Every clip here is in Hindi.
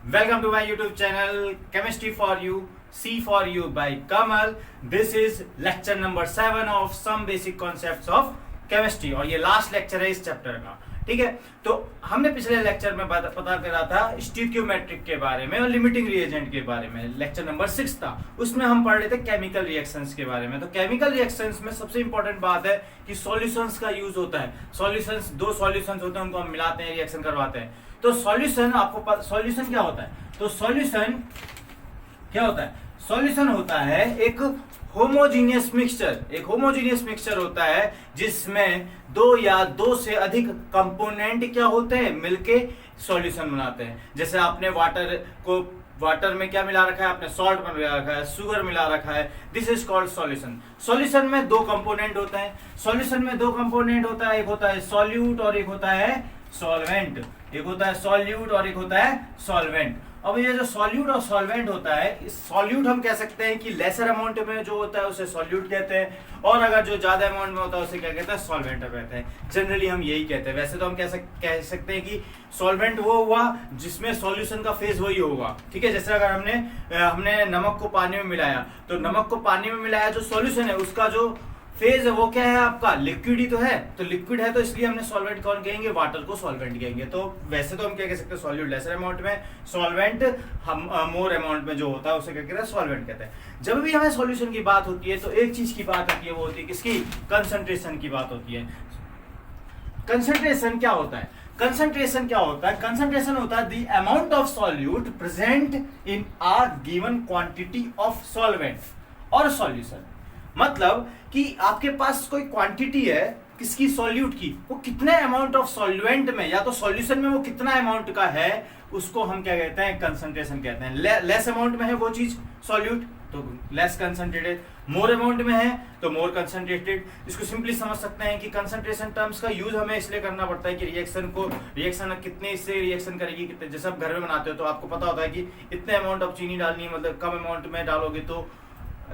Welcome to my YouTube channel Chemistry for You, C for You by Kamal. This is lecture number 7 of some basic concepts of chemistry और ये लास्ट लेक्चर है इस चैप्टर का। ठीक है, तो हमने पिछले लेक्चर में पता करा था स्टिक्योमेट्रिक के बारे में और लिमिटिंग रिएजेंट के बारे में। लेक्चर नंबर 6 था, उसमें हम पढ़ रहे थे केमिकल रिएक्शंस के बारे में। तो केमिकल रिएक्शंस में सबसे इंपॉर्टेंट बात है कि सॉल्यूशंस का यूज होता है। सॉल्यूशंस, दो सॉल्यूशंस होते हैं, उनको हम मिलाते हैं, रिएक्शन करवाते हैं। तो सॉल्यूशन, आपको सॉल्यूशन क्या होता है? तो सॉल्यूशन क्या होता है? सॉल्यूशन होता है एक होमोजीनियस मिक्सचर। एक होमोजीनियस मिक्सचर होता है जिसमें दो या दो से अधिक कंपोनेंट क्या होते हैं, मिलके सॉल्यूशन बनाते हैं। जैसे आपने वाटर में क्या मिला रखा है, आपने सॉल्ट मिला रखा है, शुगर मिला रखा है, this is called solution. Solution में दो कंपोनेंट होते हैं। सॉल्यूशन में दो कंपोनेंट होता है, एक होता है सॉल्यूट और एक होता है सॉल्वेंट। एक होता है सॉल्यूट और एक होता है सॉल्वेंट। अब ये जो सॉल्यूट और सॉल्वेंट होता है, इस सॉल्यूट हम कह सकते हैं कि लेसर अमाउंट में जो होता है उसे सॉल्यूट कहते हैं, और अगर जो ज्यादा अमाउंट में होता है उसे क्या कहते हैं, सॉल्वेंट कहते हैं। जनरली हम यही कहते हैं। वैसे तो हम कह सकते हैं कि सॉल्वेंट वो हुआ जिसमें सॉल्यूशन का फेज वही होगा। ठीक है, जैसे अगर हमने नमक को पानी में मिलाया, तो नमक को पानी में मिलाया जो सॉल्यूशन है उसका जो फेज है वो क्या है आपका, लिक्विड ही तो है। तो लिक्विड है तो इसलिए हमने सॉल्वेंट कौन कहेंगे, वाटर को सॉल्वेंट कहेंगे। तो वैसे तो हम क्या कह सकते हैं, सॉल्यूट लेसर अमाउंट में, सॉल्वेंट हम मोर अमाउंट में जो होता है उसे क्या कहते हैं, सॉल्वेंट कहते हैं। जब भी हमें सॉल्यूशन की बात होती है तो एक चीज की बात होती है, वो होती है किसकी, कंसंट्रेशन की बात होती है। कंसंट्रेशन क्या होता है? कंसंट्रेशन क्या होता है? कंसंट्रेशन होता है the amount of solute present in a given quantity of solvent और सॉल्यूशन। मतलब कि आपके पास कोई क्वांटिटी है किसकी, सॉल्यूट की, वो कितने अमाउंट ऑफ सॉल्वेंट में या तो सॉल्यूशन में वो कितना अमाउंट का है, उसको हम क्या कहते हैं, कंसंट्रेशन कहते हैं। लेस अमाउंट में है वो चीज सॉल्यूट तो लेस कंसंट्रेटेड, मोर अमाउंट में है तो मोर कंसंट्रेटेड। इसको सिंपली समझ सकते हैं कि कंसंट्रेशन टर्म्स का यूज हमें इसलिए करना पड़ता है कि रिएक्शन कितने इससे रिएक्शन करेगी, कितने। जैसे आप घर में बनाते हो तो आपको पता होता है कि इतने अमाउंट ऑफ चीनी डालनी है, मतलब कम अमाउंट में डालोगे तो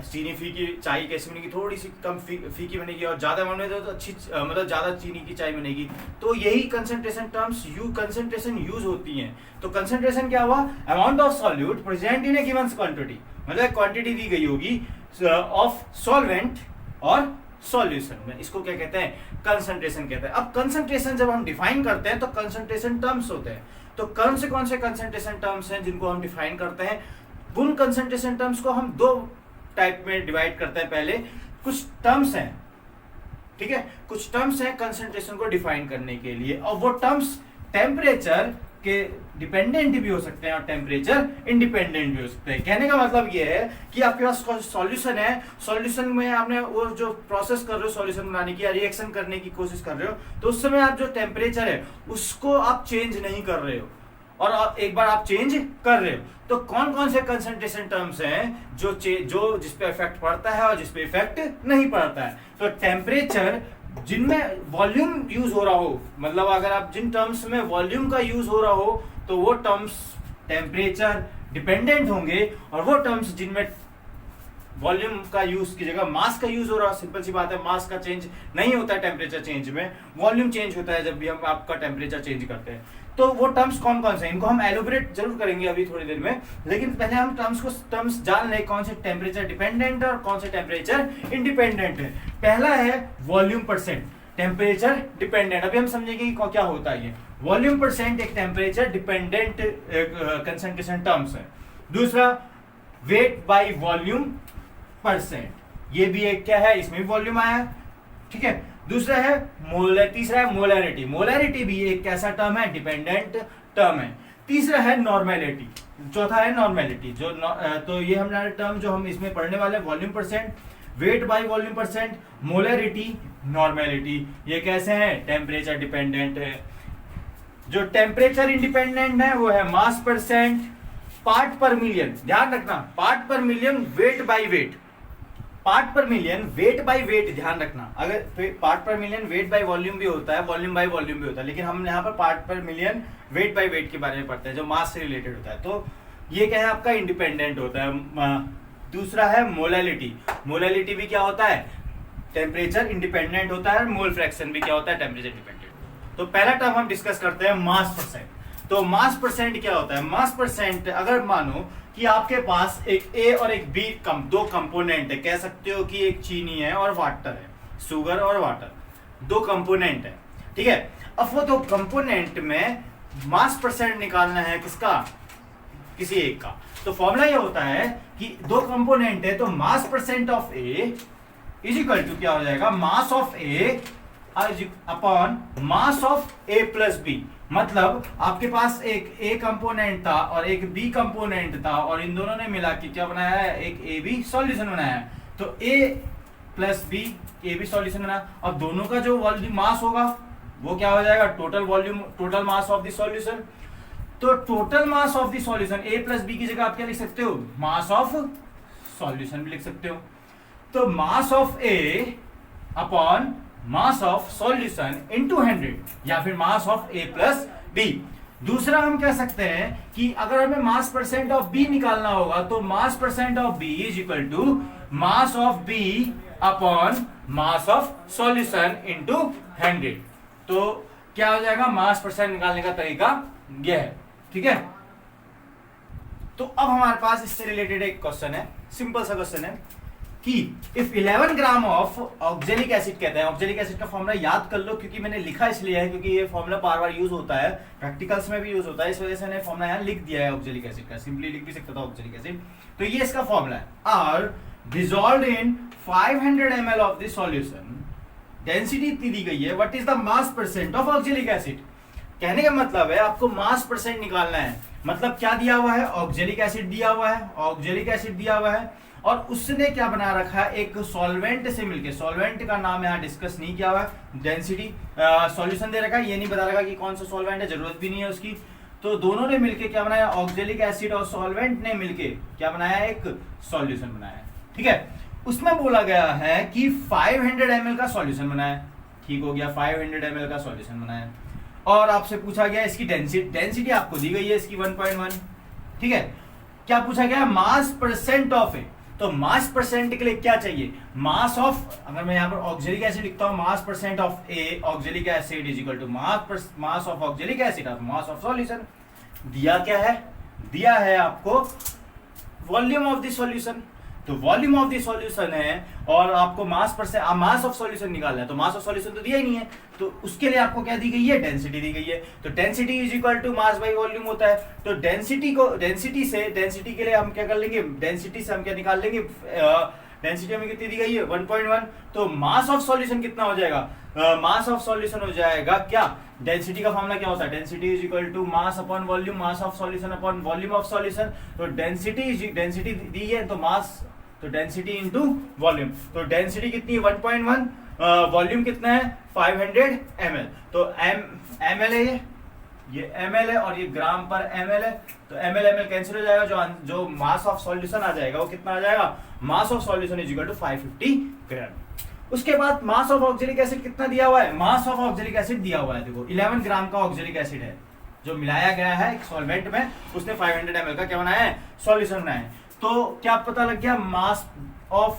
चीनी फीकी, चाय कैसी बनेगी, थोड़ी सी कम फीकी बनेगी, और ज्यादा अमाउंट में तो अच्छी, मतलब ज्यादा चीनी की चाय बनेगी। तो यही कंसंट्रेशन टर्म्स कंसंट्रेशन यूज होती हैं। तो कंसंट्रेशन क्या हुआ, amount of solute present in A given quantity, मतलब क्वांटिटी दी गई होगी ऑफ सॉल्वेंट और सॉल्यूशन में, इसको क्या कहते हैं, कंसंट्रेशन कहते हैं। अब कंसंट्रेशन जब हम डिफाइन करते हैं तो कंसंट्रेशन टर्म्स होते हैं। तो कौन से कंसंट्रेशन टर्म्स हैं जिनको हम डिफाइन करते हैं? उन कंसंट्रेशन टर्म्स को हम दो टाइप में डिवाइड करते हैं। पहले कुछ टर्म्स हैं, ठीक है, कुछ टर्म्स हैं कंसंट्रेशन को डिफाइन करने के लिए, और वो टर्म्स टेम्परेचर के डिपेंडेंट भी हो सकते हैं और टेम्परेचर इंडिपेंडेंट भी हो सकते हैं। कहने का मतलब ये है कि आपके पास सॉल्यूशन है, सॉल्यूशन में आपने वो जो प्रोसेस कर रहे हो सॉल्यूशन बनाने की या रिएक्शन करने की कोशिश कर रहे हो, तो उस समय आप जो टेम्परेचर है उसको आप चेंज नहीं कर रहे हो, और एक बार आप चेंज कर रहे हो। तो कौन कौन से कंसंट्रेशन टर्म्स हैं जो जिस पे इफेक्ट पड़ता है और जिस पे इफेक्ट नहीं पड़ता है? तो टेम्परेचर जिनमें वॉल्यूम यूज हो रहा हो, मतलब अगर आप जिन टर्म्स में वॉल्यूम का यूज हो रहा हो तो वो टर्म्स टेम्परेचर डिपेंडेंट होंगे, और वो टर्म्स जिनमें वॉल्यूम का यूज की जगह मास का यूज हो रहा है, सिंपल सी बात है, मास का चेंज नहीं होता है टेम्परेचर चेंज में, वॉल्यूम चेंज होता है जब भी हम आपका टेम्परेचर चेंज करते हैं। तो वो टर्म्स कौन कौन से हैं, इनको हम एलोबरेट जरूर करेंगे अभी थोड़ी देर में, लेकिन पहले हम टर्म्स जान लें कौन से टेम्परेचर डिपेंडेंट और कौन से टेम्परेचर इंडिपेंडेंट है। पहला है वॉल्यूम परसेंट, टेम्परेचर डिपेंडेंट। अभी हम समझेंगे कि क्या होता है ये वॉल्यूम परसेंट, एक टेम्परेचर डिपेंडेंट कंसंट्रेशन टर्म्स है। दूसरा वेट बाय वॉल्यूम परसेंट, ये भी एक क्या है, इसमें भी वॉल्यूम आया, ठीक है। दूसरा है तीसरा है मोलैरिटी। मोलैरिटी भी एक कैसा टर्म है, डिपेंडेंट टर्म है। तीसरा है नॉर्मेलिटी, चौथा है नॉर्मेलिटी। तो ये हमारे टर्म जो हम इसमें पढ़ने वाले, volume percent, weight by volume percent, molarity, normality, ये कैसे हैं, टेम्परेचर डिपेंडेंट है। जो टेम्परेचर इंडिपेंडेंट है वो है मास परसेंट, पार्ट पर मिलियन, ध्यान रखना, पार्ट पर million, weight by weight, part पर मिलियन, वेट बाय वेट, ध्यान रखना। अगर पार्ट पर मिलियन वेट बाय वॉल्यूम भी होता है, वॉल्यूम बाय वॉल्यूम भी होता है, लेकिन हम यहाँ पर पार्ट पर मिलियन वेट बाय वेट के बारे में पढ़ते हैं जो मास से रिलेटेड होता है। तो ये क्या है, आपका इंडिपेंडेंट होता है। दूसरा है मोलैलिटी। मोलैलिटी भी क्या होता है, टेम्परेचर इंडिपेंडेंट होता है। मोल फ्रैक्शन भी क्या होता है, टेम्परेचर डिपेंडेंट। तो पहला टर्म हम डिस्कस करते हैं मास परसेंट। तो मास परसेंट क्या होता है? मास परसेंट अगर मानो कि आपके पास एक ए और एक बी दो कंपोनेंट है, कह सकते हो कि एक चीनी है और वाटर है, शुगर और वाटर, दो कंपोनेंट है, ठीक है। अब वो दो कंपोनेंट में मास परसेंट निकालना है किसका? किसी एक का। तो फॉर्मूला ये होता है कि दो कंपोनेंट है तो mass percent of A is equal to क्या हो जाएगा? Mass of A upon mass of A plus B. मतलब आपके पास एक ए कंपोनेंट था और एक बी कंपोनेंट था और इन दोनों ने मिला के क्या बनाया है? एक ए बी सॉल्यूशन बनाया है। तो A plus B A B solution बनाया। अब दोनों का जो वॉल्यूम मास होगा वो क्या हो जाएगा? Total volume, total mass of the solution. तो total mass of the solution A plus B की जगह आप क्या लिख सकते हो? मास ऑफ सॉल्यूशन भी लिख सकते हो। तो mass of A upon mass of solution into 100 या फिर mass of A plus B. दूसरा हम कह सकते हैं कि अगर हमें मास परसेंट ऑफ बी निकालना होगा तो mass percent of B is equal to mass of B upon mass of solution into 100। तो क्या हो जाएगा? मास परसेंट निकालने का तरीका यह है, ठीक है। तो अब हमारे पास इससे रिलेटेड एक क्वेश्चन है, सिंपल सा क्वेश्चन है कि if 11 gram of oxalic acid, कहते हैं ऑक्जेलिक एसिड का फॉर्मूला याद कर लो क्योंकि मैंने लिखा इसलिए है क्योंकि ये फॉर्मूला बार बार यूज होता है, प्रैक्टिकल्स में भी यूज होता है, इस वजह से मैंने फॉर्मूला यहाँ लिख दिया है ऑक्जेलिक एसिड का, सिंपली लिख भी सकता था ऑक्जेलिक एसिड। तो ये इसका फॉर्मूला है, are dissolved in 500 ml of the solution, density इतनी दी गई है, what is the mass percent of oxalic acid. कहने का मतलब है आपको मास परसेंट निकालना है। मतलब क्या दिया हुआ है? ऑक्जेलिक एसिड दिया हुआ है, ऑक्जेलिक एसिड दिया हुआ है और उसने क्या बना रखा है? एक सॉल्वेंट से मिलके, सॉल्वेंट का नाम यहाँ डिस्कस नहीं किया हुआ है, डेंसिटी सॉल्यूशन दे रखा है, ये नहीं बता रखा कि कौन सा सॉल्वेंट है, जरूरत भी नहीं है उसकी। तो दोनों ने मिलके क्या बनाया? ऑक्जेलिक एसिड और सॉल्वेंट ने मिलके क्या बनाया? एक सॉल्यूशन बनाया, ठीक है। उसमें बोला गया है कि 500 ml का सॉल्यूशन बनाया, ठीक हो गया, 500 ml का सॉल्यूशन बनाया और आपसे पूछा गया इसकी डेंसिटी आपको दी गई है इसकी 1.1, ठीक है। क्या पूछा गया? मास परसेंट ऑफ ए। तो मास परसेंट के लिए क्या चाहिए? मास ऑफ, अगर मैं यहाँ पर ऑक्जेलिक एसिड लिखता हूँ, mass percent of A oxalic acid is equal to mass of oxalic acid of mass of solution. दिया क्या है? दिया है आपको वॉल्यूम ऑफ द सॉल्यूशन। तो वॉल्यूम ऑफ द सॉल्यूशन है और आपको मास ऑफ सॉल्यूशन निकालना है, तो मास ऑफ सॉल्यूशन तो दिया ही नहीं है, तो उसके लिए आपको क्या दी गई है? डेंसिटी दी गई है। तो density is equal to mass by volume होता है। तो डेंसिटी के लिए हम क्या कर लेंगे? डेंसिटी से हम क्या निकाल लेंगे? डेंसिटी हमें कितनी दी गई है? 1.1। तो मास ऑफ सॉल्यूशन कितना हो जाएगा? मास ऑफ सॉल्यूशन हो जाएगा क्या? डेंसिटी का फॉर्मूला क्या होता है? Density is equal to mass upon volume, mass of solution upon volume of solution. तो डेंसिटी दी है तो मास, तो डेंसिटी इनटू वॉल्यूम। तो डेंसिटी कितनी है? 1.1। वॉल्यूम कितना है? 500 ml। तो ml है, ये ml है और ये ग्राम पर ml है। तो ml कैंसिल हो जाएगा, जो मास ऑफ सॉल्यूशन आ जाएगा वो कितना आ जाएगा? Mass of solution is equal to 550 gram. उसके बाद मास ऑफ ऑक्जेलिक एसिड कितना दिया हुआ है? मास ऑफ ऑक्जेलिक एसिड दिया हुआ है, देखो 11 ग्राम का ऑक्जेलिक एसिड है जो मिलाया गया है एक सॉल्वेंट में, उसने 500 ml का क्या बनाया है? सॉल्यूशन बनाया है। तो क्या पता लग गया? मास ऑफ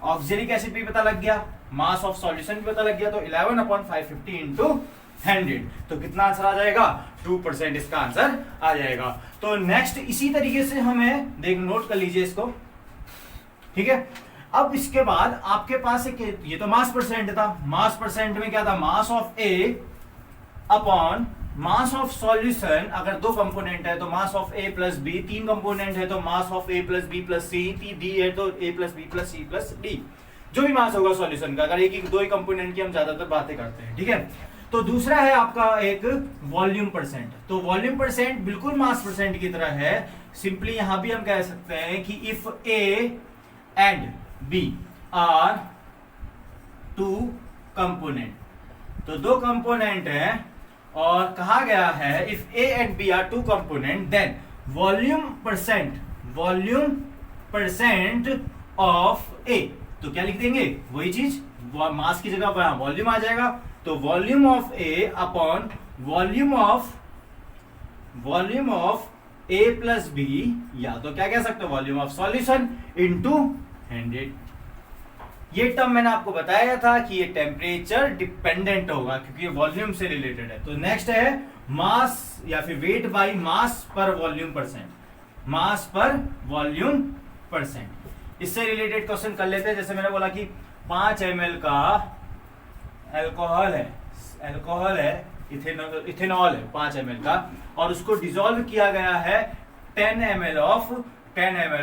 ऑक्जेलिक एसिड भी पता लग गया, मास ऑफ सॉल्यूशन भी पता लग गया। तो 11/550 इंटू 100, तो कितना आंसर आ जाएगा? 2% इसका आंसर आ जाएगा। तो नेक्स्ट इसी तरीके से हमें देख, नोट कर लीजिए इसको, ठीक है। अब इसके बाद आपके पास एक, ये तो मास परसेंट था, मास परसेंट में क्या था? Mass of A upon mass of solution. अगर दो कंपोनेंट है तो mass of A plus B, तीन कंपोनेंट है तो mass of A plus B plus C, D है तो A plus B plus C plus D, जो भी मास होगा सॉल्यूशन का। अगर एक दो ही कंपोनेंट की हम ज्यादातर बातें करते हैं, ठीक है। तो दूसरा है आपका एक वॉल्यूम परसेंट। तो वॉल्यूम परसेंट बिल्कुल मास परसेंट की तरह है, सिंपली यहां भी हम कह सकते हैं कि if A and B are two component, तो दो कंपोनेंट है और कहा गया है if A and B are two component then volume percent of A. तो क्या लिख देंगे? वही चीज, मास की जगह वॉल्यूम आ जाएगा। तो volume of A upon volume of A plus B, या तो क्या कह सकते हो? Volume of solution into 100। ये टर्म मैंने आपको बताया था कि ये टेम्परेचर डिपेंडेंट होगा क्योंकि ये वॉल्यूम से रिलेटेड है। तो नेक्स्ट है मास या फिर वेट बाय मास पर वॉल्यूम परसेंट, मास पर वॉल्यूम परसेंट। इससे रिलेटेड क्वेश्चन कर लेते हैं। जैसे मैंने बोला कि 5 ml का अल्कोहल है इथेनॉल है 5 ml का, और उसको डिसॉल्व किया गया है 10 ml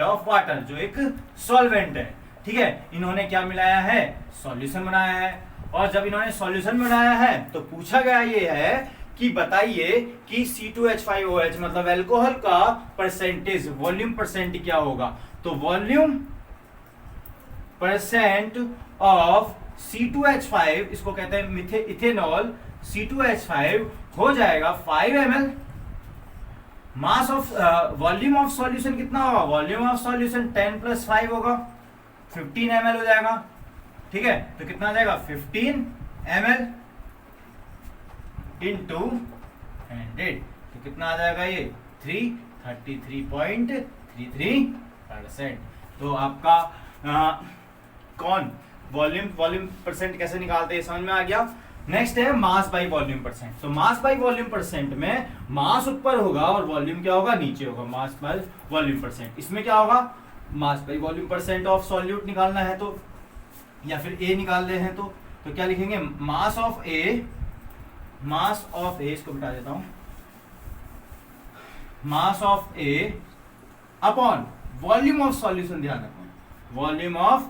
ऑफ वाटर, जो एक सॉल्वेंट है। ठीक है, इन्होंने क्या मिलाया है, सॉल्यूशन बनाया है। और जब इन्होंने सॉल्यूशन बनाया है तो पूछा गया ये है कि बताइए कि C2H5OH मतलब अल्कोहल का परसेंटेज, वॉल्यूम परसेंट क्या होगा। तो वॉल्यूम परसेंट ऑफ C2H5, इसको कहते हैं इथेनॉल, C2H5 हो जाएगा 5 ml। Mass of volume of solution कितना होगा, वॉल्यूम ऑफ सॉल्यूशन 10 + 5 होगा, 15 ml हो जाएगा। ठीक है, तो कितना आ जाएगा 15 ml इंटू 100, तो कितना आ जाएगा ये 33.33%। तो आपका कौन वॉल्यूम परसेंट कैसे निकालते हैं समझ में आ गया। नेक्स्ट है मास बाय वॉल्यूम परसेंट। तो मास बाय वॉल्यूम परसेंट में मास ऊपर होगा और वॉल्यूम क्या होगा, नीचे होगा। मास बाय वॉल्यूम परसेंट, इसमें क्या होगा, mass by volume percent of solute निकालना है तो, या फिर ए निकालते हैं तो क्या लिखेंगे, मास ऑफ ए, इसको बिठा देता हूं, मास of A upon volume of solution, ध्यान रखो वॉल्यूम ऑफ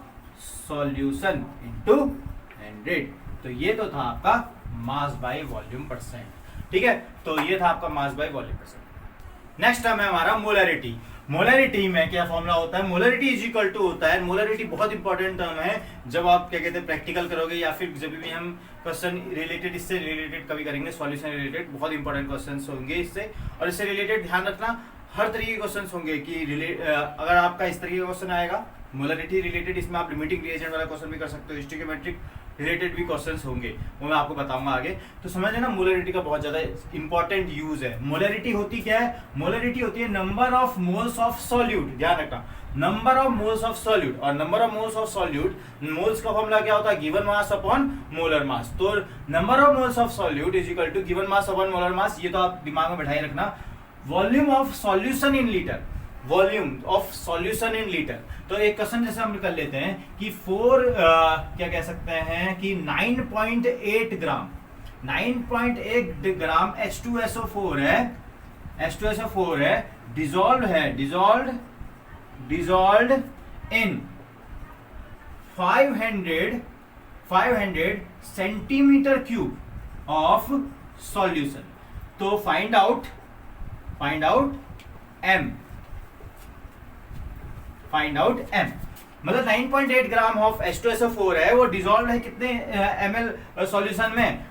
सॉल्यूशन इनटू 100। तो ये तो था आपका मास बाय वॉल्यूम परसेंट। ठीक है, तो ये था आपका mass by volume percent. Next term है हमारा मोलरिटी। मोलरिटी में क्या फॉर्मूला होता है, मोलरिटी इज इक्वल टू होता है, मोलरिटी बहुत इंपॉर्टेंट टर्म है जब आप क्या कहते हैं प्रैक्टिकल करोगे या फिर जब भी हम क्वेश्चन रिलेटेड, इससे रिलेटेड कभी करेंगे, सॉल्यूशन रिलेटेड बहुत इंपॉर्टेंट क्वेश्चंस होंगे इससे। और इससे रिलेटेड ध्यान रखना हर तरीके के क्वेश्चंस होंगे कि अगर आपका इस तरीके का क्वेश्चन आएगा मोलरिटी रिलेटेड, इसमें आप लिमिटिंग रिएजेंट वाला क्वेश्चन भी कर सकते हो, स्टोइकियोमेट्रिक रिलेटेड भी क्वेश्चंस होंगे, वो मैं आपको बताऊंगा आगे। तो समझ लेना मोलरिटी का बहुत ज्यादा इंपॉर्टेंट यूज है। मोलरिटी होती क्या है, मोलरिटी होती है number of moles of solute, ध्यान रखना number of moles of solute. और number of moles of solute, moles का फॉर्मूला क्या होता है, given mass upon molar mass. तो number of moles of solute is equal to given mass upon molar mass, ये तो आप दिमाग में बैठाए रखना। Volume of solution in litre, volume of solution in litre. तो एक क्वेश्चन जैसे हम कर लेते हैं कि क्या कह सकते हैं कि 9.8 ग्राम, 9.8 ग्राम H2SO4 है, H2SO4 है, dissolved in 500 centimetre cube of solution. तो फाइंड आउट M, मतलब 9.8 ग्राम ऑफ H2SO4 है, वो डिसॉल्व है कितने ml सॉल्यूशन में,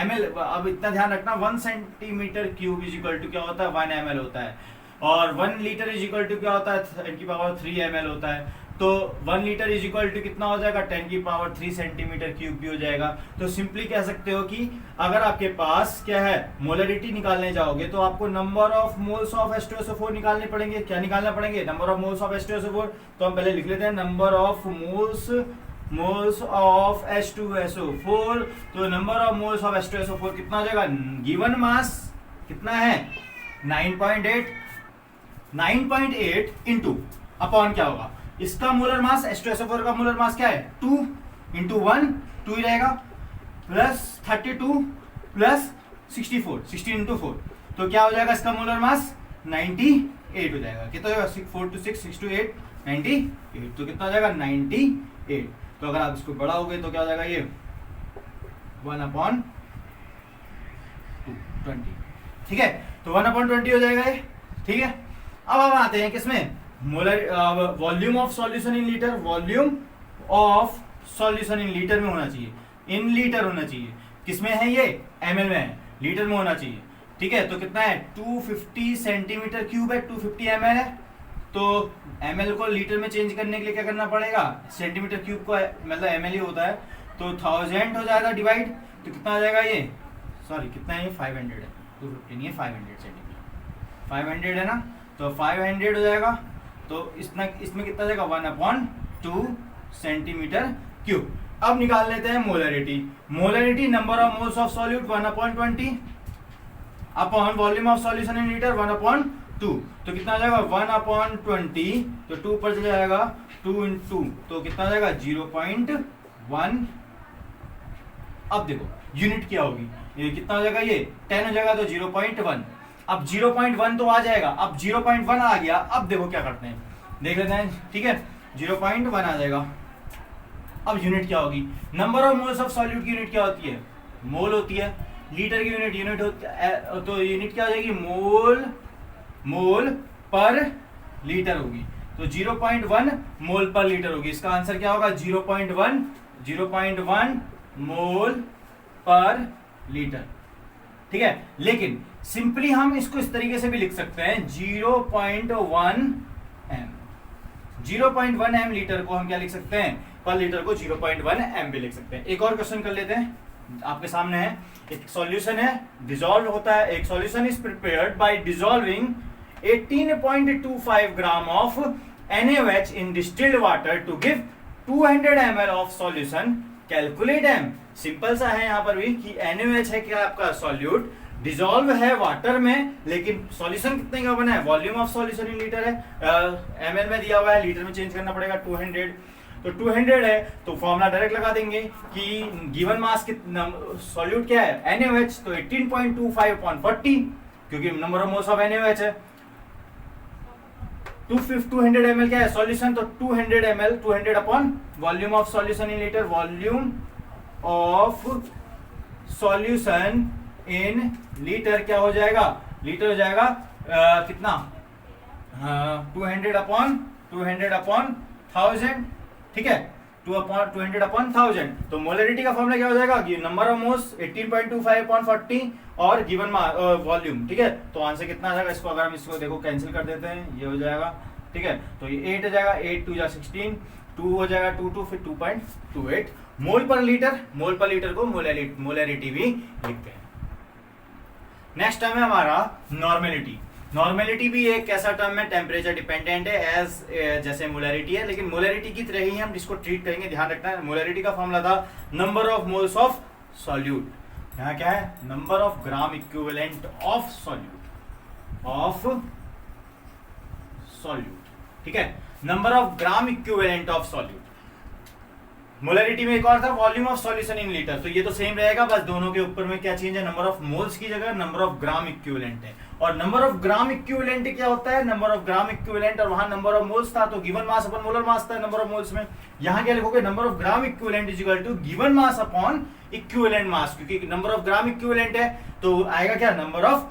ml। अब इतना ध्यान रखना 1 centimetre cube is equal to क्या होता है, 1 ml होता है, और 1 लीटर इज इक्वल टू क्या होता है, 10³ 3 ml होता है। तो 1 लीटर इज इक्वल टू कितना हो जाएगा, 10³ 3 सेंटीमीटर क्यूब भी हो जाएगा। तो सिंपली कह सकते हो कि अगर आपके पास क्या है, मोलरिटी निकालने जाओगे तो आपको number of moles of H2SO4 निकालने पड़ेंगे। क्या निकालना पड़ेंगे, number of moles of H2SO4। तो हम पहले लिख लेते हैं number of moles of H2SO4। तो number of moles of H2SO4 कितना हो जाएगा, गिवन मास कितना है 9.8 इंटू अपॉन क्या होगा, इसका मोलर मास H2SO4 का मोलर मास क्या है 2 इंटू 1 2 ही रहेगा, प्लस 32 प्लस 64 16 इंटू 4। तो क्या हो जाएगा, इसका मोलर मास 98 हो जाएगा। कितना होगा, 4 to 6 6 to 8 98। तो कितना हो जाएगा 98। तो अगर आप इसको बढ़ाओगे तो क्या हो जाएगा, ये 1/20। ठीक है, तो 1/20 हो जाएगा ये। ठीक है, अब हम आते हैं किसमें, molar volume of solution in litre. Volume of solution in litre में होना चाहिए, इन लीटर होना चाहिए। किसमें है ये, ml में है, लीटर में होना चाहिए। ठीक है, तो कितना है 250 सेंटीमीटर क्यूब है, 250 ml है। तो ml को लीटर में चेंज करने के लिए क्या करना पड़ेगा, सेंटीमीटर क्यूब को मतलब ml ही होता है, तो 1000 हो जाएगा डिवाइड। तो कितना आ जाएगा ये, सॉरी कितना है ये 500 है, 250 नहीं है 500 सेंटीमीटर, 500 है ना, तो 500 हो जाएगा। तो इसमें कितना जाएगा 1/2 सेंटीमीटर Q। अब निकाल लेते हैं molarity. Molarity number of moles of solute 1/20 upon volume of solution in litre 1/2। तो कितना आ जाएगा 1/20, तो 2 पर चला जाएगा 2 × 2, तो कितना आ जाएगा 0.1। अब देखो यूनिट क्या होगी, ये कितना हो जाएगा, ये 10 हो जाएगा तो 0.1। अब 0.1 तो आ जाएगा, अब 0.1 आ गया। अब देखो क्या करते हैं, देख लेते हैं, ठीक है 0.1 आ जाएगा। अब यूनिट क्या होगी, number of moles of solute की यूनिट क्या होती है, मोल होती है। लीटर की यूनिट होती है, तो यूनिट क्या हो जाएगी, मोल पर लीटर होगी। तो 0.1 मोल पर लीटर होगी। इसका आंसर क्या होगा 0.1 मोल पर लीटर, ठीक है। लेकिन सिंपली हम इसको इस तरीके से भी लिख सकते हैं 0.1 एम। 0.1 एम लीटर को हम क्या लिख सकते हैं, पर लीटर को 0.1 एम भी लिख सकते हैं। एक और क्वेश्चन कर लेते हैं, आपके सामने है। एक सॉल्यूशन है, डिसॉल्व होता है। एक solution is prepared by dissolving 18.25 gram of NaOH in distilled water to give 200 ml of solution. Calculate M. Simple सा है यहाँ पर भी कि NaOH है क्या आपका सॉल्यूट, डिसॉल्व है वाटर में, लेकिन सॉल्यूशन कितने का बना है, volume of solution in litre है, ml में दिया हुआ है, लीटर में चेंज करना पड़ेगा 200। तो 200 है तो फॉर्मूला डायरेक्ट लगा देंगे कि गिवन मास सॉल्यूट क्या है NaOH, तो 18.25/40 क्योंकि number of moles of NaOH है। 200 ml क्या है सॉल्यूशन, तो 200 ml 200 upon volume of solution in litre, volume of solution in litre क्या हो जाएगा, लीटर हो जाएगा कितना 200 अपॉन 1000, ठीक है 200 अपॉन 1000। तो मोलरिटी का फॉर्मूला क्या हो जाएगा, नंबर ऑफ मोल्स 18.25/40 और गिवन वॉल्यूम, ठीक है। तो आंसर कितना आ जाएगा, इसको अगर हम इसको देखो कैंसिल कर देते हैं, ये हो जाएगा, ठीक है। तो ये 8 हो जाएगा, 8 2 16, 2 हो जाएगा 2 फिर 2.28 मोल पर लीटर। मोल पर लीटर को मोलरिटी भी लिखते हैं। नेक्स्ट टर्म है हमारा नॉर्मेलिटी। नॉर्मेलिटी भी एक ऐसा टर्म है, टेम्परेचर डिपेंडेंट है एज जैसे मोलरिटी है, लेकिन मोलरिटी की तरह ही हम इसको ट्रीट करेंगे। ध्यान रखना है मोलरिटी का फॉर्मूला था number of moles of solute, यहाँ क्या है number of gram equivalent of solute, ठीक है, number of gram equivalent of solute. Molarity में एक और था volume of solution in litre, तो ये तो सेम रहेगा, बस दोनों के ऊपर में क्या चेंज है, नंबर ऑफ मोल्स की जगह नंबर ऑफ ग्राम इक्विवेलेंट है। और नंबर ऑफ ग्राम इक्विवेलेंट क्या होता है, नंबर ऑफ ग्राम इक्विवेलेंट, और वहां नंबर ऑफ मोल्स था तो given mass upon molar mass था नंबर ऑफ मोल्स में। यहां क्या लिखोगे, number of gram equivalent is equal to given mass upon equivalent mass, क्योंकि नंबर ऑफ ग्राम इक्विवेलेंट है तो आएगा क्या, नंबर ऑफ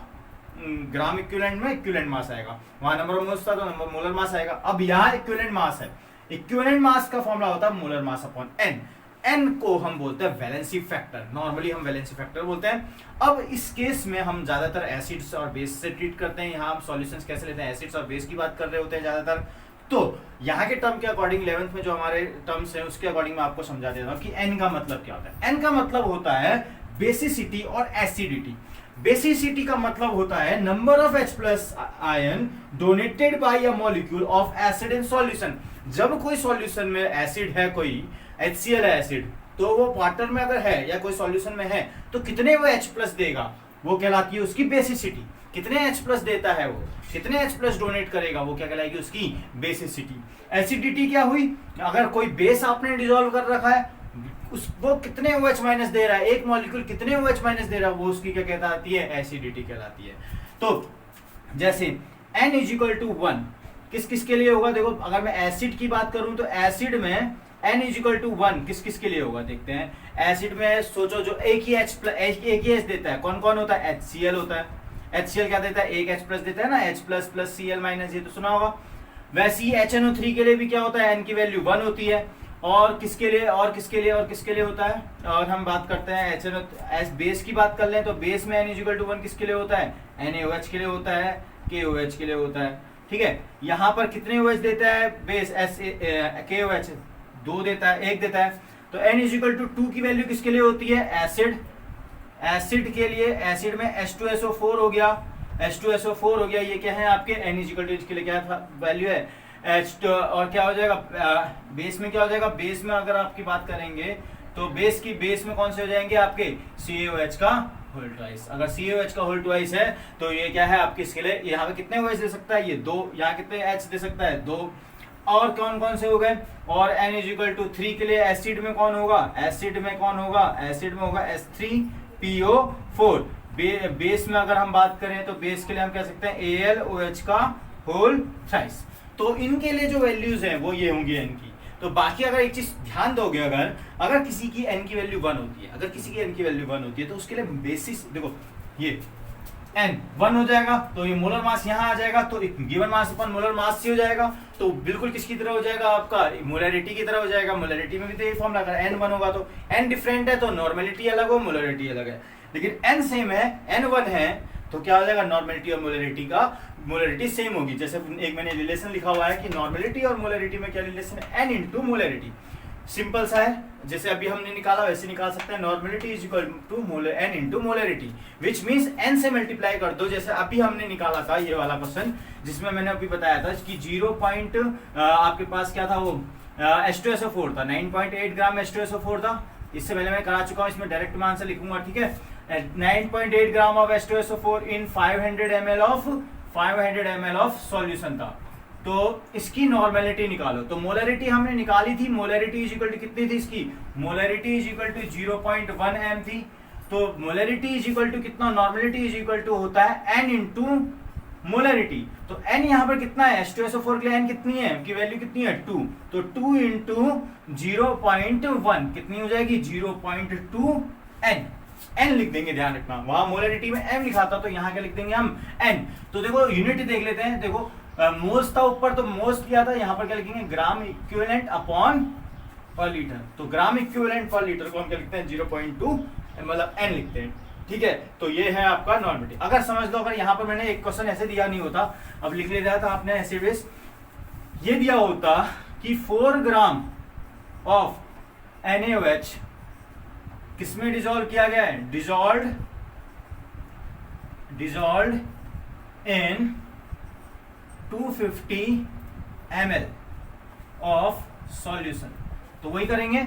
ग्राम इक्विवेलेंट में इक्विवेलेंट मास आएगा, वहां नंबर ऑफ मोल्स था तो नंबर मोलर मास आएगा। अब यहाँ इक्विवेलेंट मास है, इक्विवेलेंट मास का फॉर्मूला होता है molar mass upon N. N को हम बोलते हैं वैलेंसी फैक्टर, नॉर्मली हम वैलेंसी फैक्टर बोलते हैं। अब इस केस में हम ज्यादातर एसिड्स और बेस से ट्रीट करते हैं, यहाँ हम सॉल्यूशंस कैसे लेते हैं, एसिड्स और बेस की बात कर रहे होते हैं ज्यादातर। तो यहाँ के टर्म के अकॉर्डिंग 11th में जो हमारे टर्म्स हैं उसके अकॉर्डिंग मैं आपको समझा देता हूँ कि एन का मतलब क्या होता है। एन का मतलब होता है बेसिसिटी और एसिडिटी। बेसिसिटी का मतलब होता है number of H+ ion donated bye a molecule of acid in solution. जब कोई सॉल्यूशन में एसिड है, कोई HCl है एसिड, तो वो वाटर में अगर है या कोई सॉल्यूशन में है तो कितने वो H+ देगा, वो कहलाती है उसकी बेसिसिटी। कितने H+ देता है वो, कितने H+ डोनेट करेगा, वो क्या कहलाएगी उसकी बेसिसिटी। एसिडिटी क्या हुई, अगर कोई बेस आपने डिसॉल्व कर रखा है वो कितने OH- दे रहा है, एक मॉलिक्यूल कितने OH- दे रहा है, वो उसकी क्या कहलाती है, एसिडिटी कहलाती है। तो जैसे N = 1 किस किस के लिए होगा, देखो अगर मैं एसिड की बात करूं तो एसिड में N = 1 किस किस के लिए होगा, देखते हैं। एसिड में सोचो जो एक ही H देता है, कौन कौन होता है, HCl होता है। HCl क्या देता है, एक H+ देता है ना, H++ Cl- ये तो सुना होगा। वैसे ही HNO3 के लिए भी क्या होता है, N की वैल्यू 1 होती है। और किसके लिए और किसके लिए और किसके लिए होता है, और हम बात करते हैं HNO बेस की बात कर लें तो बेस में N = 1 किसके लिए होता है, NaOH के लिए होता है, KOH के लिए होता है, ठीक है। यहाँ पर कितने OH देता है बेस, KOH 2 देता है, 1 देता है। तो N = 2 की वैल्यू किसके लिए होती है, एसिड के लिए। एसिड में H2SO4 हो गया, H2SO4 हो गया, ये क्या है आपके N = इसके लिए क्या वैल्यू है, H2 और क्या हो जाएगा बेस में, क्या हो जाएगा बेस में अगर आपकी बात करेंगे तो बेस में कौन से हो जाएंगे आपके CaOH का होल ट्वाइस। अगर CaOH का होल ट्वाइस है तो ये क्या है आपके इसके लिए यहाँ पे कितने OH दे सकता है, ये 2, यहाँ कितने H दे सकता है 2। और कौन कौन से हो गए, और N इक्वल टू 3 के लिए एसिड में कौन होगा, एसिड में होगा H3PO4। बेस में अगर हम बात करें तो बेस के लिए हम कह सकते हैं AlOH का होल थ्राइस। तो इनके लिए जो वैल्यूज हैं वो ये होंगी N की। तो बाकी अगर एक चीज ध्यान दोगे, अगर किसी की N की वैल्यू 1 होती है, तो उसके लिए बेसिस देखो ये N 1 हो जाएगा तो ये मोलर मास यहाँ आ जाएगा, तो गिवन मास अपन मोलर मास से हो जाएगा, तो बिल्कुल किसकी तरह हो जाएगा आपका मोलरिटी की तरह हो जाएगा। मोलरिटी में भी तो ये फॉर्मूला, अगर N 1 होगा तो N डिफरेंट है तो नॉर्मेलिटी अलग हो, मोलरिटी अलग है। लेकिन N सेम है, N 1 है तो क्या हो जाएगा, नॉर्मेलिटी और मोलरिटी सेम होगी। जैसे एक मैंने रिलेशन लिखा हुआ है कि नॉर्मेलिटी और मोलरिटी में क्या रिलेशन है, N इंटू मोलरिटी। सिंपल सा है, जैसे अभी हमने निकाला वैसे निकाल सकते हैं। Normality is equal to N into molarity, which means N से मल्टीप्लाई कर दो। जैसे अभी हमने निकाला था ये वाला क्वेश्चन, जिसमें मैंने अभी बताया था कि 0 पॉइंट आपके पास क्या था, वो H2SO4 था, 9.8 ग्राम H2SO4 था। इससे पहले मैं करा चुका हूँ, इसमें डायरेक्ट मैं आंसर लिखूंगा, ठीक है। 9.8 gram of H2SO4 in 500 ml of solution था। तो इसकी नॉर्मेलिटी निकालो, तो मोलरिटी हमने निकाली थी, मोलरिटी इज इक्वल टू कितनी थी इसकी, molarity is equal to 0.1 m थी। तो मोलरिटी इज इक्वल टू कितना, नॉर्मेलिटी इज इक्वल टू होता है N इंटू मोलरिटी। तो N यहाँ पर कितना है, H2SO4 के लिए N कितनी है, की वैल्यू कितनी है 2, तो 2 इंटू 0.1 कितनी हो जाएगी 0.2 N। N लिख देंगे, ध्यान रखना, वहां मोलरिटी में M लिखा था तो यहाँ क्या लिख देंगे हम N। तो देखो यूनिट देख लेते हैं, देखो मोल्स था ऊपर तो मोल्स किया था, यहाँ पर क्या लिखेंगे ग्राम इक्विवेलेंट अपॉन पर लीटर। तो ग्राम इक्विवेलेंट पर लीटर को हम क्या लिखते हैं 0.2 मतलब N लिखते हैं, ठीक है। तो ये है आपका नॉर्मेलिटी। अगर समझ लो, अगर यहाँ पर मैंने एक क्वेश्चन ऐसे दिया नहीं होता, अब लिख लेता था आपने ऐसे बेस, ये दिया होता कि 4 ग्राम ऑफ NaOH किसमें डिजोल्व किया गया है, dissolve in 250 ml of solution. तो वही करेंगे,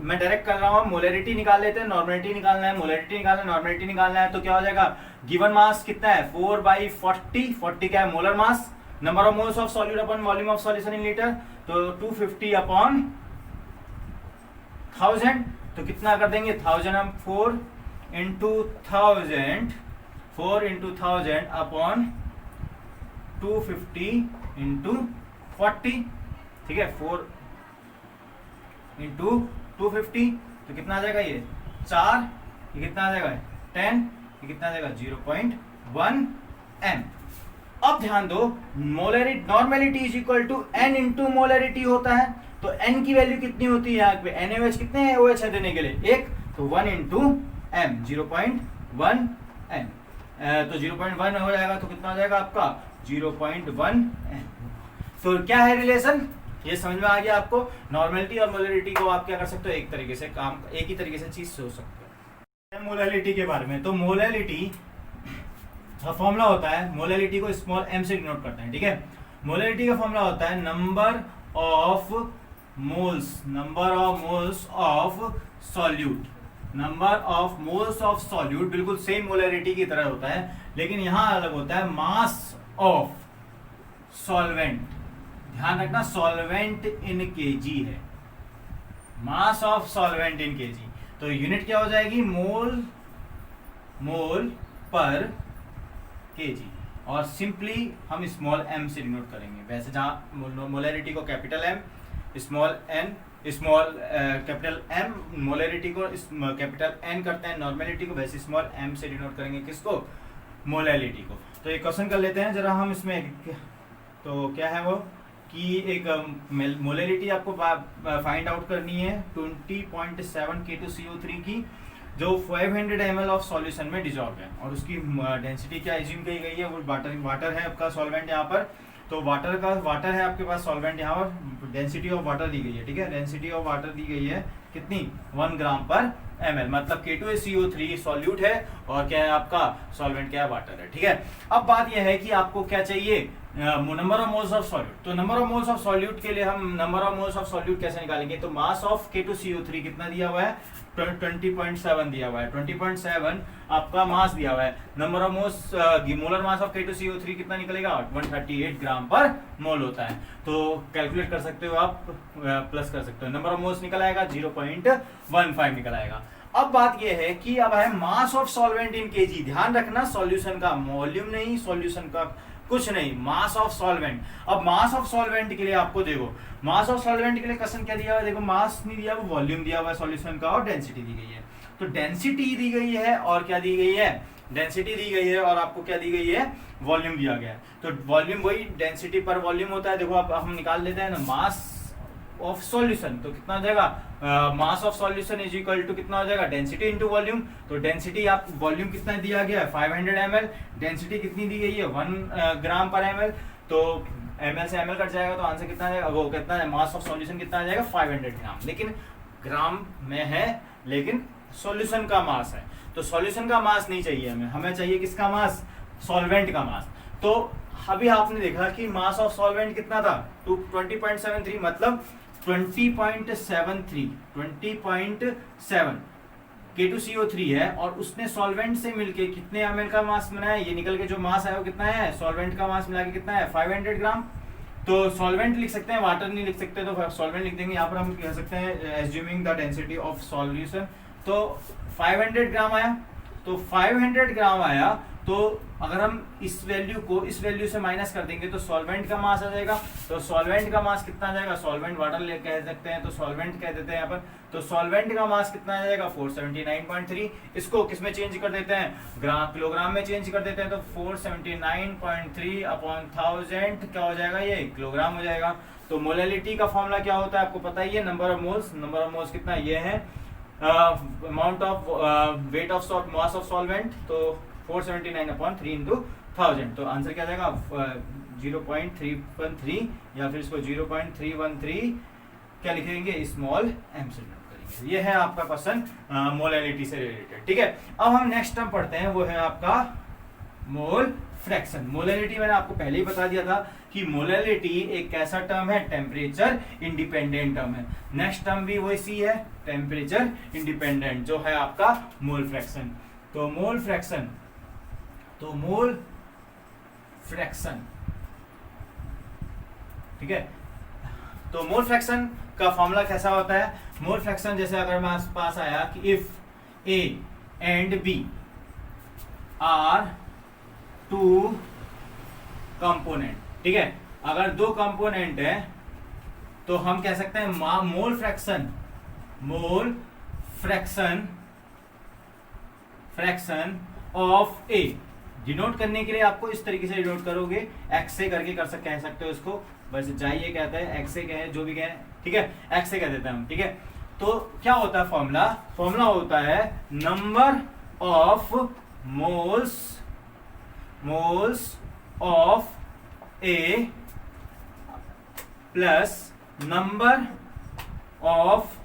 मैं डायरेक्ट कर रहा हूं, मोलरिटी निकाल लेते हैं, नॉर्मेलिटी निकालना है, मोलरिटी निकालना है, नॉर्मेलिटी निकालना है। तो क्या हो जाएगा, गिवन मास कितना है 4/40, 40 क्या है molar mass, number of moles of solute upon volume of solution in litre, तो 250 अपॉन 1000, तो कितना कर देंगे 1000, हम 4 इंटू 1000 अपॉन 250 इंटू 40, ठीक है, 4 इंटू 250 तो कितना आ जाएगा, ये 4, ये कितना आ जाएगा 10, ये कितना आ जाएगा 0.1 m। अब ध्यान दो, molarity normality is equal to N into molarity होता है, तो N की वैल्यू कितनी होती है यहाँ पे, NaOH कितने हैं OH है देने के लिए 1, तो 1 इंटू M 0.1 M, तो 0.1 हो जाएगा, तो कितना हो जाएगा आपका 0.1 M। तो क्या है रिलेशन, ये समझ में आ गया आपको। नॉर्मेलिटी और मोलरिटी को आप क्या कर सकते हो, एक तरीके से काम, एक ही तरीके से चीज सोच सकते हो। मोलरिटी के बारे में, तो मोलरिटी का फॉर्मूला होता है, मोलरिटी को स्मॉल m से डिनोट करते हैं, ठीक है। मोलरिटी का फॉर्मूला होता है number of moles of solute, number of moles of solute बिल्कुल सेम मोलरिटी की तरह होता है, लेकिन यहां अलग होता है मास ऑफ सॉल्वेंट। ध्यान रखना, सॉल्वेंट इन केजी है, mass of solvent in KG. तो यूनिट क्या हो जाएगी, मोल पर केजी, और सिंपली हम स्मॉल m से डिनोट करेंगे। वैसे जहां मोलरिटी को capital M, small n, small capital M, molarity को कैपिटल N करते हैं, नॉर्मेलिटी को वैसे स्मॉल m से डिनोट करेंगे, किसको, मोलरिटी को। तो एक क्वेश्चन कर लेते हैं जरा हम इसमें, तो क्या है वो कि एक मोलरिटी आपको फाइंड आउट करनी है 20.7 K2CO3 की, जो 500 ml ऑफ सॉल्यूशन में डिजॉल्व है, और उसकी डेंसिटी क्या एज्यूम की गई है, वो वाटर है आपका सॉल्वेंट यहाँ पर। तो वाटर है आपके पास सॉल्वेंट यहाँ पर, डेंसिटी ऑफ वाटर दी गई है, ठीक है, डेंसिटी ऑफ वाटर दी गई है कितनी 1 ग्राम पर ml, मतलब K2CO3 सॉल्यूट है और क्या है आपका सॉल्वेंट क्या है, वाटर है, ठीक है। अब बात यह है कि आपको क्या चाहिए, number of moles of solute. तो number of moles of solute के लिए हम number of moles of solute कैसे निकालेंगे, तो मास ऑफ K2CO3 कितना दिया हुआ है, 20.7 दिया हुआ है, 20.7 आपका मास दिया हुआ है। Number of moles molar mass of K2CO3 कितना निकलेगा, 138 ग्राम पर मोल होता है। तो कैलकुलेट कर सकते हो आप, प्लस कर सकते हो, नंबर ऑफ मोल्स निकल आएगा 0.15 निकल आएगा। अब बात यह है कि अब है mass of solvent in KG. ध्यान रखना सॉल्यूशन का वॉल्यूम नहीं, सॉल्यूशन का कुछ नहीं, मास ऑफ सॉल्वेंट। अब मास ऑफ सॉल्वेंट के लिए आपको देखो, मास ऑफ सॉल्वेंट के लिए क्वेश्चन क्या दिया हुआ है, देखो मास नहीं दिया, वो वॉल्यूम दिया हुआ है सॉल्यूशन का और डेंसिटी दी गई है। तो डेंसिटी दी गई है और क्या दी गई है, डेंसिटी दी गई है और आपको क्या दी गई है, वॉल्यूम दिया गया है। तो वॉल्यूम वही डेंसिटी पर वॉल्यूम होता है। देखो अब हम निकाल लेते हैं ना, मास ऑफ सॉल्यूशन तो कितना हो जाएगा, mass of solution is equal to कितना हो जाएगा, डेंसिटी इनटू वॉल्यूम। तो डेंसिटी आप वॉल्यूम कितना दिया गया है 500 ml, डेंसिटी कितनी दी गई है 1 ग्राम पर ml। तो ml से ml कट जाएगा तो आंसर कितना आ जाएगा, वो कितना है, मास ऑफ सॉल्यूशन कितना आ जाएगा 500 ग्राम। लेकिन ग्राम में है, लेकिन सॉल्यूशन का मास है, तो सॉल्यूशन का मास नहीं चाहिए हमें, हमें चाहिए किसका मास, सॉल्वेंट का मास। तो अभी आपने देखा कि मास ऑफ सॉल्वेंट कितना था, 20.73 मतलब 20.7 K2CO3 है और उसने सॉल्वेंट से मिलके कितने ml का मास बनाया, ये निकल के जो मास है वो कितना है, सॉल्वेंट का मास मिला के कितना है 500 ग्राम। तो सॉल्वेंट लिख सकते हैं, वाटर नहीं लिख सकते तो सॉल्वेंट लिख देंगे। यहाँ पर हम कह सकते हैं assuming the density of solution, तो 500 ग्राम आया। तो 500 ग्राम आया, तो अगर हम इस वैल्यू को इस वैल्यू से माइनस कर देंगे तो सॉल्वेंट का मास आ जाएगा। तो सॉल्वेंट का मास कितना आ जाएगा, सॉल्वेंट वाटर कह सकते हैं तो सॉल्वेंट कह देते हैं यहाँ पर। तो सॉल्वेंट का मास कितना आ जाएगा 479.3। इसको किस में चेंज कर देते हैं, किलोग्राम में चेंज कर देते हैं। तो 479.3 अपॉन 1000 क्या हो जाएगा, ये किलोग्राम हो जाएगा। तो मोलैलिटी का फॉर्मूला क्या होता है आपको पता ही है, number of moles. Number of moles कितना ये है, amount of weight of mass of solvent, तो 479/3 इंटू 1000। तो आंसर क्या जाएगा 0.313 या फिर इसको 0.313 क्या लिखेंगे, स्मॉल एम से नोट करेंगे। ये है आपका क्वेश्चन मोलैलिटी से रिलेटेड। ठीक है, अब हम नेक्स्ट टर्म पढ़ते हैं, वो है आपका मोल फ्रैक्शन। मोलैलिटी मैंने आपको पहले ही बता दिया था कि मोलैलिटी एक कैसा टर्म है, टेम्परेचर इंडिपेंडेंट टर्म है। नेक्स्ट टर्म भी वैसी है, टेम्परेचर इंडिपेंडेंट, जो है आपका मोल फ्रैक्शन। तो मोल फ्रैक्शन, ठीक है। तो मोल फ्रैक्शन का फॉर्मूला कैसा होता है, मोल फ्रैक्शन जैसे अगर हमारे पास आया कि if A and B are two component, ठीक है, अगर दो कंपोनेंट है तो हम कह सकते हैं मोल फ्रैक्शन ऑफ ए। डिनोट करने के लिए आपको इस तरीके से डिनोट करोगे, एक्स से करके कह सकते हो इसको, वैसे जाइए कहते हैं, एक्स से कहे जो भी कहे, ठीक है, एक्स से कह देते हैं हम, ठीक है। तो क्या होता है फॉर्मूला होता है number of moles of A plus number of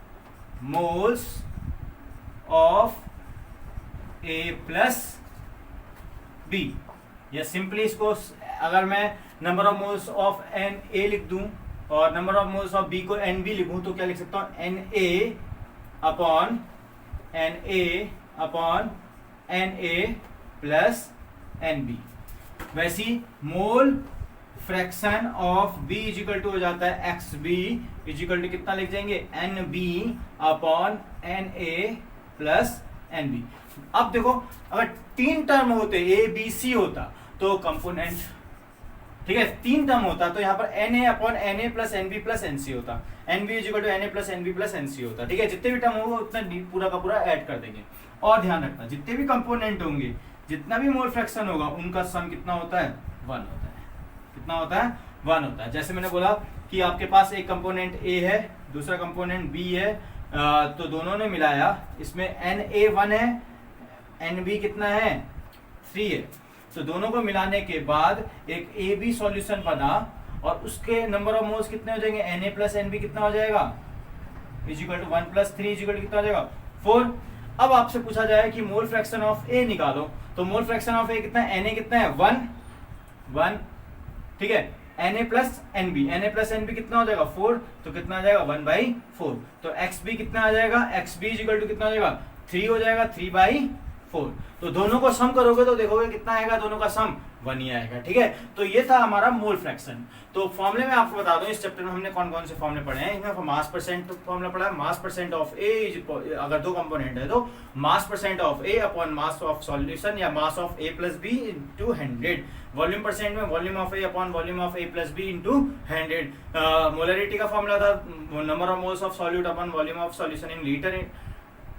moles of A plus B. या सिंपली इसको अगर मैं number of moles of N A लिख दूं और number of moles of B को एन बी लिखूं तो क्या लिख सकता हूं, N A upon N A plus N B. वैसी mole fraction of B is equal to हो जाता है X B is equal to कितना लिख जाएंगे, N B upon N A plus N B. अब देखो अगर तीन टर्म होते ए बी सी होता तो कंपोनेंट, ठीक है, तीन टर्म होता तो यहाँ पर N A upon N A plus N B plus N C होता, N B is equal to N A plus N B plus N C होता, ठीक है। जितने भी टर्म होंगे उतना पूरा का पूरा ऐड कर देंगे। और ध्यान रखना जितने भी कंपोनेंट होंगे, जितना भी मोल फ्रैक्शन होगा उनका सम कितना होता है, 1 होता है। कितना होता है, 1 होता है। जैसे मैंने बोला कि आपके पास एक कंपोनेंट ए है, दूसरा कंपोनेंट बी है, तो दोनों ने मिलाया, इसमें एन ए 1 है, एन बी कितना है 3 है। तो दोनों को मिलाने के बाद एक ए बी सॉल्यूशन बना और उसके नंबर ऑफ मोल्स कितने हो जाएंगे, N A plus N B कितना हो जाएगा, is equal to 1 plus 3 is equal to कितना हो जाएगा 4। अब आपसे पूछा जाए कि मोल फ्रैक्शन ऑफ ए निकालो, तो मोल फ्रैक्शन ऑफ ए कितना है, एन ए कितना है 1 ठीक है। Na plus NB, Na plus NB कितना हो जाएगा 4, तो कितना आ जाएगा 1/4। तो xb कितना आ जाएगा, xb इज इक्वल टू कितना हो जाएगा 3 हो जाएगा, 3/4। तो दोनों को सम करोगे तो देखोगे कितना आएगा, दोनों का सम 1 ही आएगा, ठीक है। तो ये था हमारा मोल फ्रैक्शन। तो फॉर्मूले में आपको बता दूं, इस चैप्टर में हमने कौन कौन से फॉर्मूले पढ़े हैं। इसमें मास परसेंट फॉर्मूला पढ़ा है, mass percent of A is, अगर दो कंपोनेंट है तो mass percent of A upon mass of solution या mass of A plus B into 100। Volume percent में volume of A upon volume of A plus B into 100। Molarity का फॉर्मूला था number of moles of solute upon volume of solution in litre.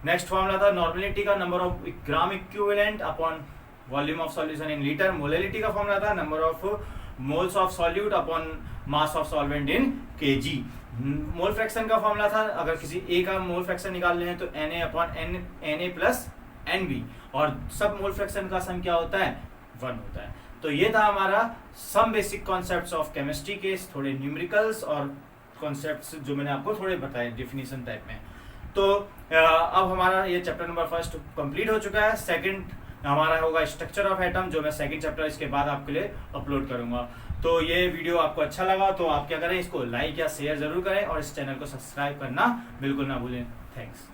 Next formula था नॉर्मलिटी का number of gram equivalent upon volume of solution in litre. Molarity का फॉर्मूला था number of moles of solute upon mass of solvent in KG. Mole fraction का फॉर्मूला था, अगर किसी ए का मोल फ्रैक्शन निकालने हैं तो Na upon Na plus Nb, और सब मोल फ्रैक्शन का सम क्या होता है 1 होता है। तो ये था हमारा some basic concepts of chemistry के थोड़े न्यूमेरिकल्स और कॉन्सेप्ट्स जो मैंने आपको थोड़े बताए डेफिनेशन टाइप में। तो अब हमारा ये चैप्टर नंबर 1 कंप्लीट हो चुका है। सेकंड हमारा होगा स्ट्रक्चर ऑफ एटम, जो मैं सेकंड चैप्टर इसके बाद आपके लिए अपलोड करूंगा। तो ये वीडियो आपको अच्छा लगा तो आप क्या करें, इसको लाइक या शेयर जरूर करें और इस चैनल को सब्सक्राइब करना बिल्कुल ना भूलें। थैंक्स।